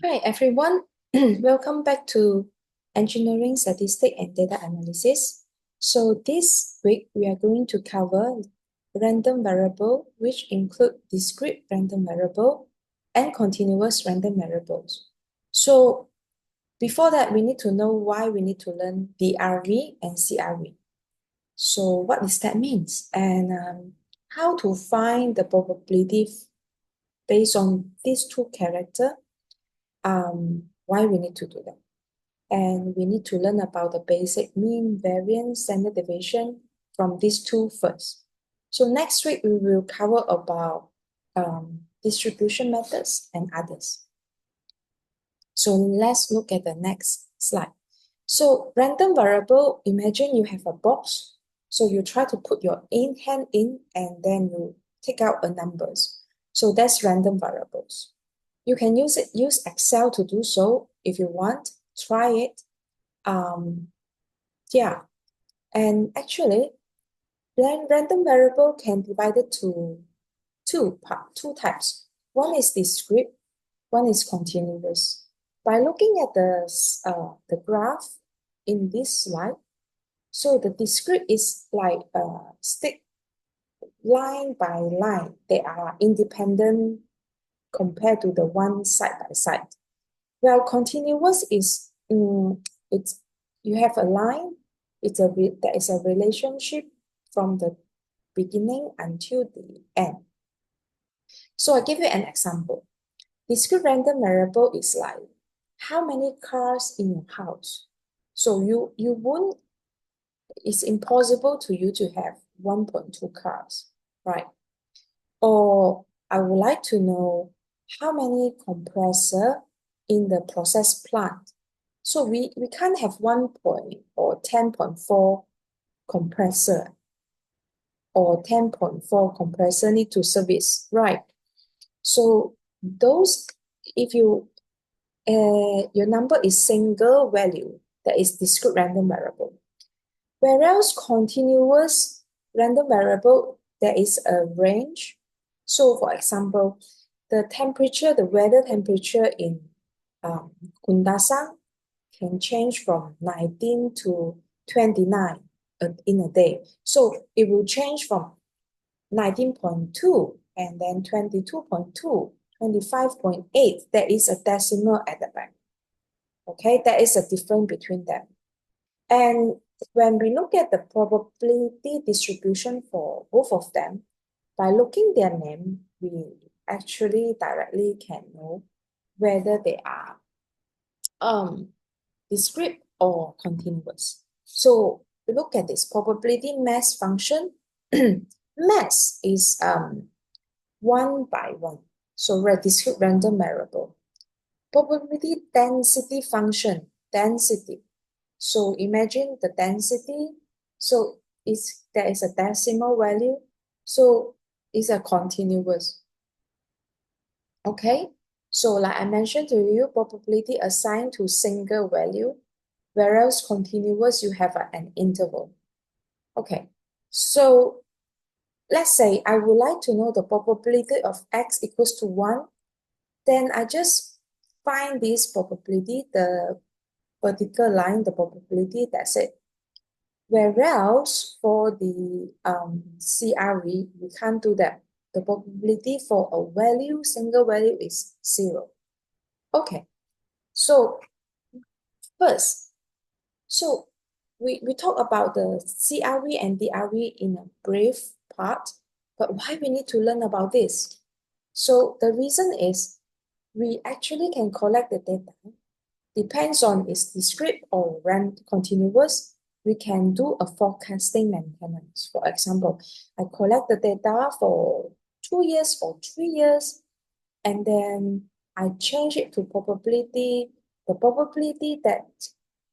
Hi everyone, welcome back to Engineering Statistics and Data Analysis. So this week we are going to cover random variable, which include discrete random variable and continuous random variables. So before that, we need to know why we need to learn DRV and CRV. So what does that mean? And how to find the probability based on these two characters, why we need to do that. And we need to learn about the basic mean, variance, standard deviation from these two first. So next week, we will cover about distribution methods and others. So let's look at the next slide. So random variable, imagine you have a box. So you try to put your hand in and then you take out a numbers. So that's random variables. You can use Excel to do so if you want. Try it. Yeah, and actually, random variable can be divided to two types. One is discrete, one is continuous. By looking at the graph in this slide, so the discrete is like stick line by line. They are independent compared to the one side by side. Well, continuous is it's you have a line. There is a relationship from the beginning until the end. So I give you an example. Discrete random variable is like how many cars in your house. So you won't. It's impossible to you to have 1.2 cars, right? Or I would like to know how many compressor in the process plant. So we can't have 1 point or 10.4 compressor or 10.4 compressor need to service, right? So those, if your number is single value, that is discrete random variable. Whereas continuous random variable, there is a range. So for example, the weather temperature in Kundasang can change from 19 to 29 in a day. So it will change from 19.2 and then 22.2, 25.8. There is a decimal at the back. Okay, there is a difference between them. And when we look at the probability distribution for both of them, by looking their name, we actually directly can know whether they are discrete or continuous. So we look at this probability mass function. Mass is 1 by 1. So discrete random variable. Probability density function, density. So imagine the density. So there is a decimal value. So it's a continuous. Okay. So like I mentioned to you, probability assigned to single value, whereas continuous, you have an interval. Okay. So let's say I would like to know the probability of x equals to 1. Then I just find this probability, the vertical line, the probability, that's it. Whereas for the CRV, we can't do that. The probability for a value, single value is 0. Okay, so first, so we talk about the CRV and DRV in a brief part, but why we need to learn about this? So the reason is we actually can collect the data. Depends on its discrete or continuous, we can do a forecasting maintenance. For example, I collect the data for 2 years or 3 years, and then I change it to probability. The probability that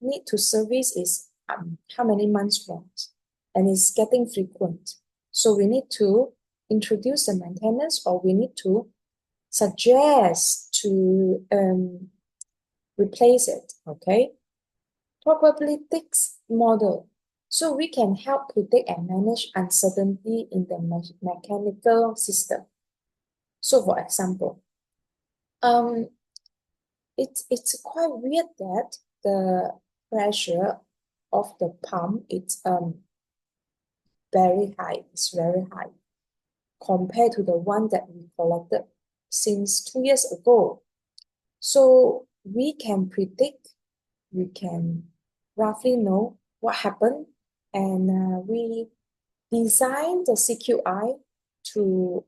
need to service is how many months once, and it's getting frequent. So we need to introduce the maintenance, or we need to suggest to replace it, okay? Probabilistics model. So we can help predict and manage uncertainty in the mechanical system. So for example, it's quite weird that the pressure of the pump it's very high. It's very high compared to the one that we collected since 2 years ago. So we can predict, we can roughly know what happened, and we design the CQI to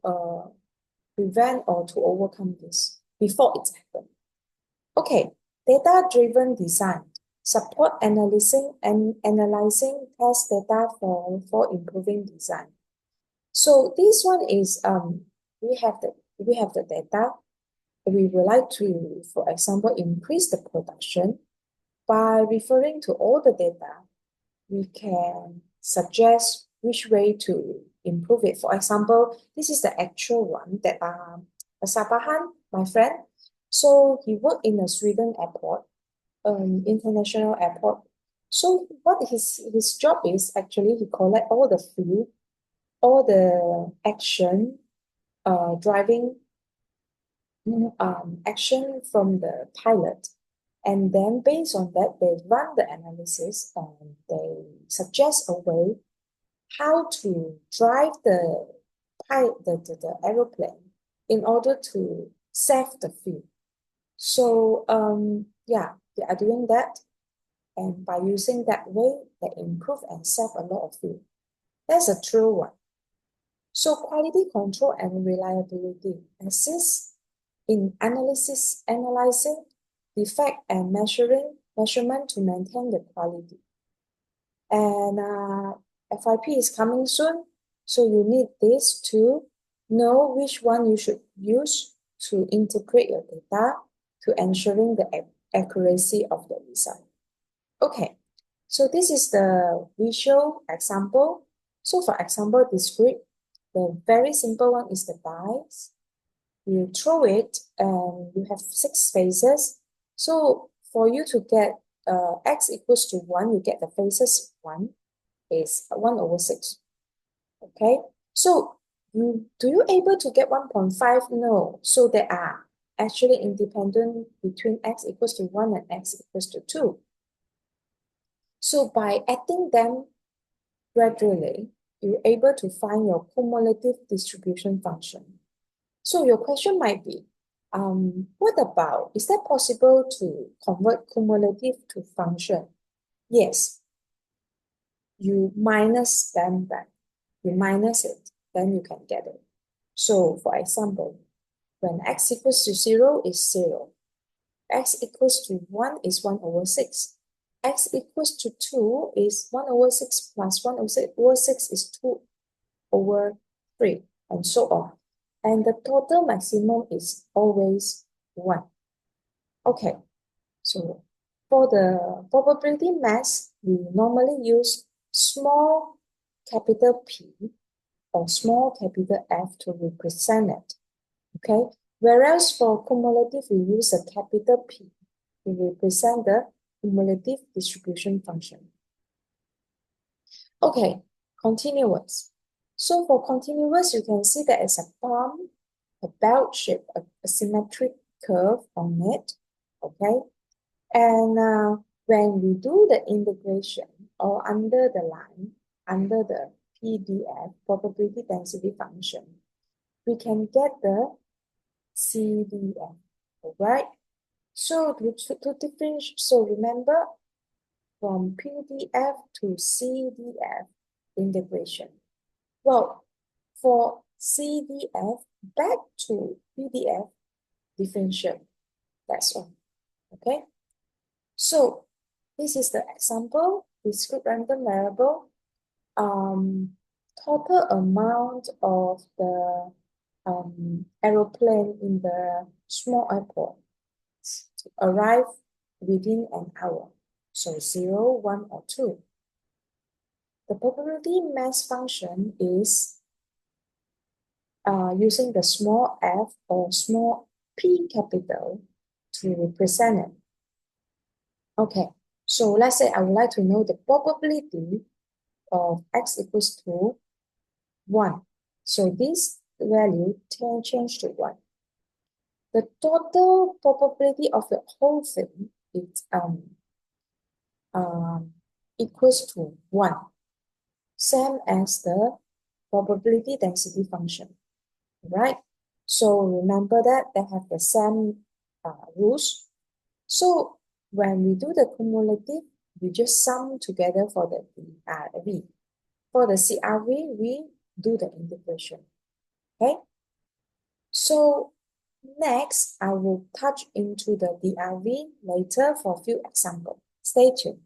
prevent or to overcome this before it's happened. Okay, data-driven design support analyzing test data for improving design. So this one is we have the data. We would like to, for example, increase the production by referring to all the data. We can suggest which way to improve it. For example, this is the actual one that Sabahan, my friend. So he worked in a Sweden airport, international airport. So what his job is actually he collect all the field, all the action, driving action from the pilot. And then based on that, they run the analysis and they suggest a way how to drive the aeroplane in order to save the fuel. So yeah, they are doing that. And by using that way, they improve and save a lot of fuel. That's a true one. So quality control and reliability assist in analyzing defect and measurement to maintain the quality. And FYP is coming soon, so you need this to know which one you should use to integrate your data to ensuring the accuracy of the result. Okay, so this is the visual example. So for example, discrete, the very simple one is the dice. You throw it and you have 6 spaces. So for you to get x equals to 1, you get the faces 1 is 1/6. Okay, so do you able to get 1.5? No. So there are actually independent between x equals to 1 and x equals to 2. So by adding them gradually, you're able to find your cumulative distribution function. So your question might be, what about, is that possible to convert cumulative to function? Yes, you minus them back. You minus it, then you can get it. So for example, when x equals to 0 is 0. X equals to 1 is 1/6. X equals to 2 is 1/6 plus 1/6 is 2/3, and so on. And the total maximum is always 1. Okay, so for the probability mass, we normally use small capital P or small capital F to represent it. Okay, whereas for cumulative, we use a capital P to represent the cumulative distribution function. Okay, continuous. So for continuous, you can see that it's a palm, a belt shape, a symmetric curve on it. Okay, and when we do the integration or under the line, under the PDF, probability density function, we can get the CDF, all right? So to differentiate, so remember from PDF to CDF integration. Well, for CDF back to PDF differential, that's all, okay? So this is the example, discrete random variable, total amount of the aeroplane in the small airport to arrive within an hour. So 0, 1, or 2. The probability mass function is using the small f or small p capital to represent it. Okay, so let's say I would like to know the probability of x equals to 1. So this value can change to 1. the total probability of the whole thing is equals to 1, same as the probability density function, right? So remember that they have the same rules. So when we do the cumulative, we just sum together for the DRV. For the CRV, we do the integration, okay? So next, I will touch into the DRV later for a few examples. Stay tuned.